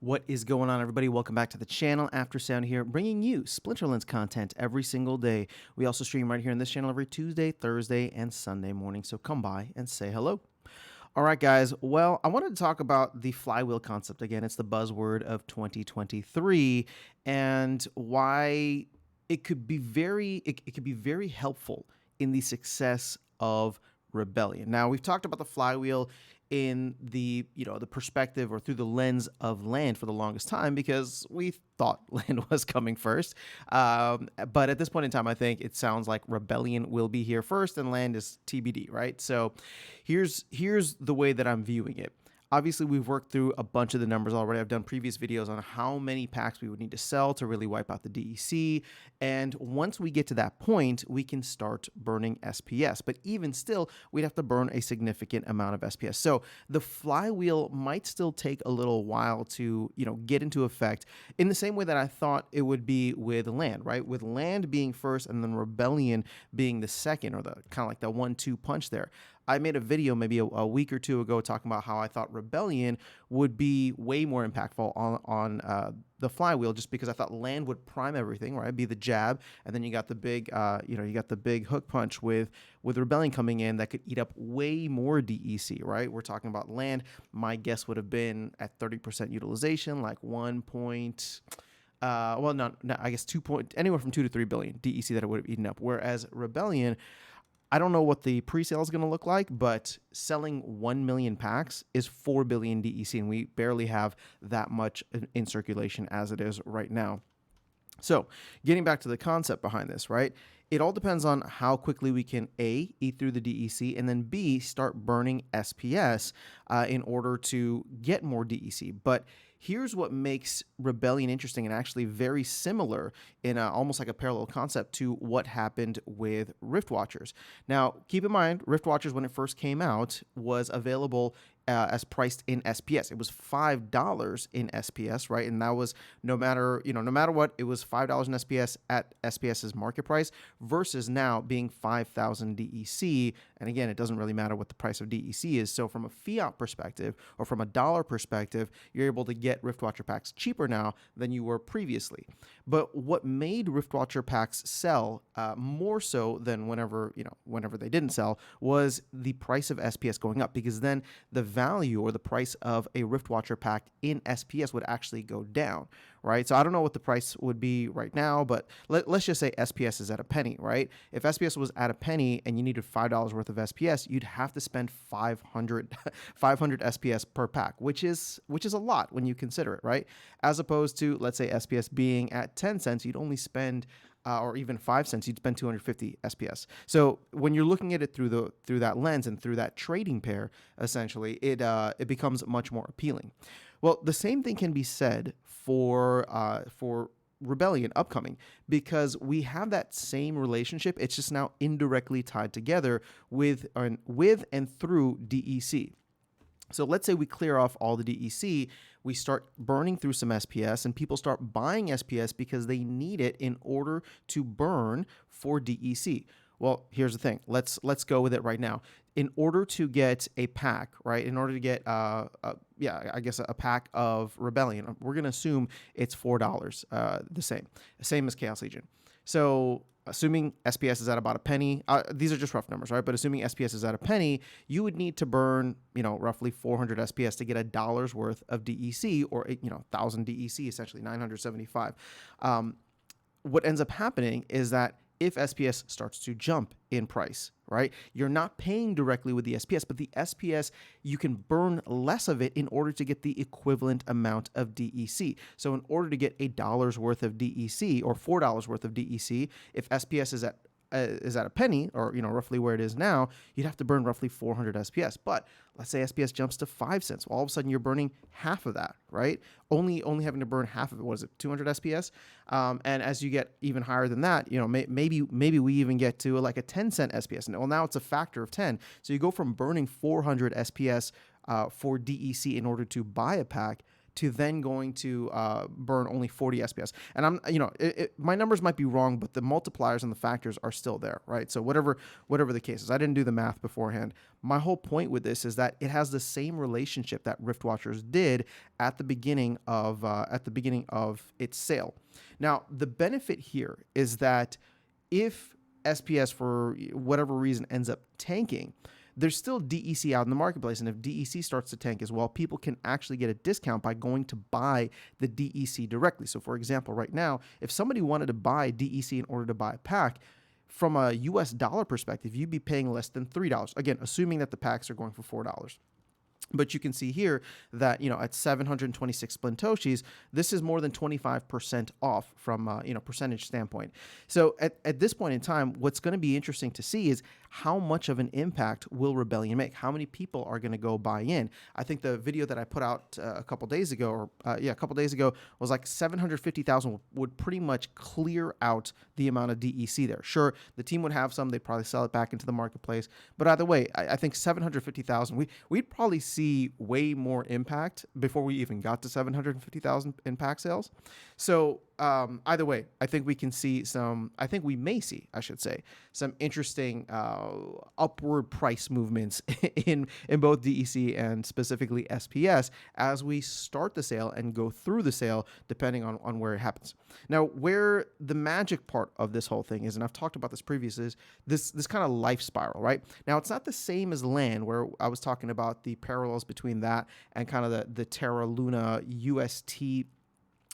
What is going on, everybody? Welcome back to the channel. After Sound here, bringing you Splinterlands content every single day. We also stream right here on this channel every Tuesday, Thursday, and Sunday morning, so come by and say hello. All right, guys. Well, I wanted to talk about the flywheel concept again. It's the buzzword of 2023, and why it could be very helpful in the success of rebellion. Now, we've talked about the flywheel in the the perspective or through the lens of land for the longest time because we thought land was coming first. But at this point in time, I think it sounds like rebellion will be here first and land is TBD, right? So here's the way that I'm viewing it. Obviously, we've worked through a bunch of the numbers already. I've done previous videos on how many packs we would need to sell to really wipe out the DEC. And once we get to that point, we can start burning SPS. But even still, we'd have to burn a significant amount of SPS. So the flywheel might still take a little while to, get into effect in the same way that I thought it would be with land, right? With land being first and then rebellion being the second, or the kind of like the 1-2 punch there. I made a video maybe a week or two ago talking about how I thought rebellion would be way more impactful on the flywheel, just because I thought land would prime everything, right? Be the jab, and then you got the big, you got the big hook punch with rebellion coming in that could eat up way more DEC, right? We're talking about land. My guess would have been at 30% utilization, like 1 point. Well, no, I guess anywhere from 2 to 3 billion DEC that it would have eaten up. Whereas rebellion, I don't know what the pre-sale is going to look like, but selling 1 million packs is 4 billion DEC, and we barely have that much in circulation as it is right now. So getting back to the concept behind this, right? It all depends on how quickly we can A, eat through the DEC, and then B, start burning SPS in order to get more DEC. But here's what makes Rebellion interesting and actually very similar in almost like a parallel concept to what happened with Rift Watchers. Now, keep in mind, Rift Watchers, when it first came out, was available as priced in SPS. It was $5 in SPS, right? And that was no matter what, it was $5 in SPS at SPS's market price versus now being 5,000 DEC. And again, it doesn't really matter what the price of DEC is. So from a fiat perspective or from a dollar perspective, you're able to get Riftwatcher packs cheaper now than you were previously. But what made Riftwatcher packs sell more so than whenever they didn't sell was the price of SPS going up, because then the value or the price of a Riftwatcher pack in SPS would actually go down, right? So I don't know what the price would be right now, but let's just say SPS is at a penny, right? If SPS was at a penny and you needed $5 worth of SPS, you'd have to spend 500 SPS per pack, which is a lot when you consider it, right? As opposed to, let's say, SPS being at 10 cents, you'd only spend or even 5 cents, you'd spend 250 SPS. So when you're looking at it through that lens and through that trading pair, essentially, it becomes much more appealing. Well, the same thing can be said for Rebellion upcoming, because we have that same relationship. It's just now indirectly tied together with and through DEC. So let's say we clear off all the DEC, we start burning through some SPS, and people start buying SPS because they need it in order to burn for DEC. Well, here's the thing. Let's go with it right now. In order to get a pack, right? In order to get a pack of Rebellion, we're gonna assume it's $4, the same as Chaos Legion. So assuming SPS is at about a penny, these are just rough numbers, right? But assuming SPS is at a penny, you would need to burn, roughly 400 SPS to get $1 worth of DEC, or 1,000 DEC, essentially 975. What ends up happening is that if SPS starts to jump in price, right, you're not paying directly with the SPS, but the SPS, you can burn less of it in order to get the equivalent amount of DEC. So in order to get $1 worth of DEC or $4 worth of DEC, if SPS is at a penny, or roughly where it is now, you'd have to burn roughly 400 SPS. But let's say SPS jumps to 5 cents. Well, all of a sudden you're burning half of that, right? Only having to burn half of it. What is it, 200 SPS? And as you get even higher than that, maybe we even get to like a 10-cent SPS. Well, now it's a factor of 10. So you go from burning 400 SPS for DEC in order to buy a pack to then going to burn only 40 SPS. And my numbers might be wrong, but the multipliers and the factors are still there, right? So whatever the case is, I didn't do the math beforehand. My whole point with this is that it has the same relationship that Rift Watchers did at the beginning of its sale. Now, the benefit here is that if SPS for whatever reason ends up tanking, there's still DEC out in the marketplace. And if DEC starts to tank as well, people can actually get a discount by going to buy the DEC directly. So for example, right now, if somebody wanted to buy DEC in order to buy a pack, from a US dollar perspective, you'd be paying less than $3. Again, assuming that the packs are going for $4. But you can see here that, at 726 Splintoshis, this is more than 25% off from percentage standpoint. So at this point in time, what's going to be interesting to see is how much of an impact will Rebellion make? How many people are going to go buy in? I think the video that I put out a couple days ago, was like 750,000 would pretty much clear out the amount of DEC there. Sure, the team would have some. They'd probably sell it back into the marketplace. But either way, I think 750,000, we'd probably see way more impact before we even got to 750,000 in pack sales. So either way, I think we may see some interesting upward price movements in both DEC and specifically SPS as we start the sale and go through the sale, depending on where it happens. Now, where the magic part of this whole thing is, and I've talked about this previously, is this kind of life spiral, right? Now, it's not the same as land, where I was talking about the parallels between that and kind of the Terra Luna UST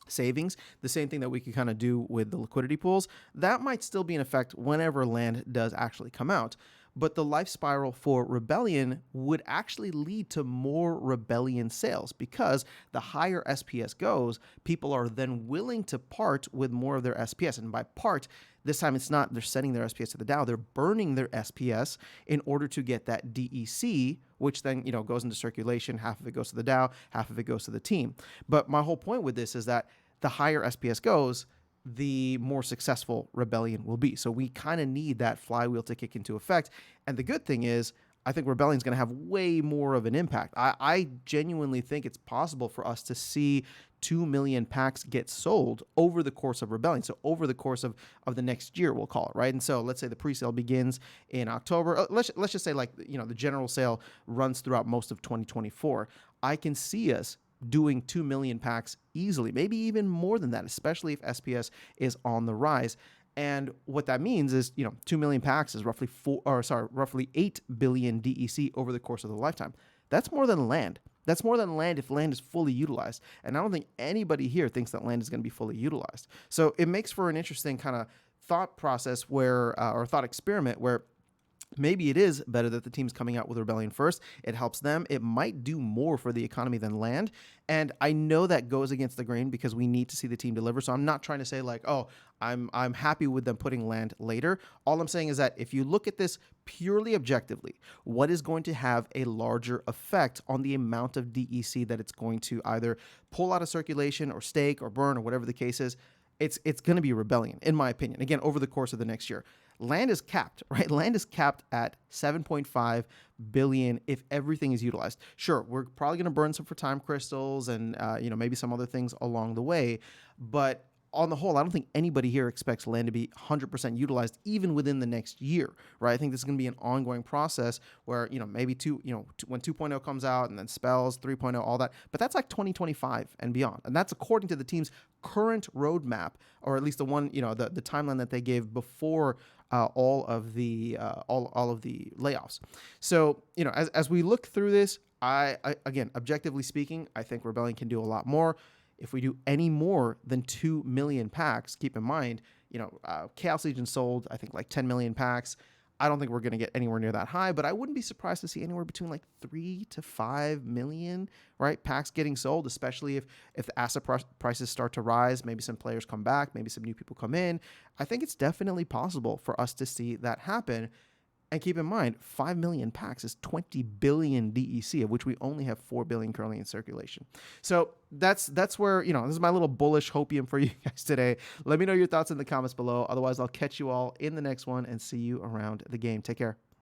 savings, the same thing that we could kind of do with the liquidity pools. That might still be in effect whenever land does actually come out. But the life spiral for Rebellion would actually lead to more Rebellion sales, because the higher SPS goes, people are then willing to part with more of their SPS. And by part, this time it's not they're sending their SPS to the DAO, they're burning their SPS in order to get that DEC, which then goes into circulation. Half of it goes to the DAO, half of it goes to the team. But my whole point with this is that the higher SPS goes, the more successful Rebellion will be. So we kind of need that flywheel to kick into effect. And the good thing is, I think Rebellion's going to have way more of an impact. I genuinely think it's possible for us to see 2 million packs get sold over the course of Rebellion. So over the course of the next year, we'll call it, right? And so let's say the pre-sale begins in October. Let's just say the general sale runs throughout most of 2024. I can see us doing 2 million packs easily, maybe even more than that, especially if SPS is on the rise. And what that means is, 2 million packs is roughly 8 billion DEC over the course of the lifetime. That's more than land. That's more than land if land is fully utilized. And I don't think anybody here thinks that land is going to be fully utilized. So it makes for an interesting kind of thought process or thought experiment where maybe it is better that the team's coming out with Rebellion first. It helps them. It might do more for the economy than land. And I know that goes against the grain because we need to see the team deliver. So I'm not trying to say I'm happy with them putting land later. All I'm saying is that if you look at this purely objectively, what is going to have a larger effect on the amount of DEC that it's going to either pull out of circulation or stake or burn or whatever the case is, it's going to be Rebellion, in my opinion. Again, over the course of the next year. Land is capped, right? Land is capped at 7.5 billion if everything is utilized. Sure, we're probably going to burn some for time crystals and maybe some other things along the way, but on the whole, I don't think anybody here expects land to be 100% utilized even within the next year, right? I think this is going to be an ongoing process where, maybe when 2.0 comes out and then spells, 3.0, all that, but that's like 2025 and beyond. And that's according to the team's current roadmap, or at least the one, the timeline that they gave before all of the layoffs. So, as we look through this, I again, objectively speaking, I think Rebellion can do a lot more. If we do any more than 2 million packs, keep in mind, Chaos Legion sold, I think, like 10 million packs. I don't think we're going to get anywhere near that high, but I wouldn't be surprised to see anywhere between like 3 to 5 million, right, packs getting sold, especially if the asset prices start to rise, maybe some players come back, maybe some new people come in. I think it's definitely possible for us to see that happen. And keep in mind, 5 million packs is 20 billion DEC, of which we only have 4 billion currently in circulation. So that's where, this is my little bullish hopium for you guys today. Let me know your thoughts in the comments below. Otherwise, I'll catch you all in the next one and see you around the game. Take care.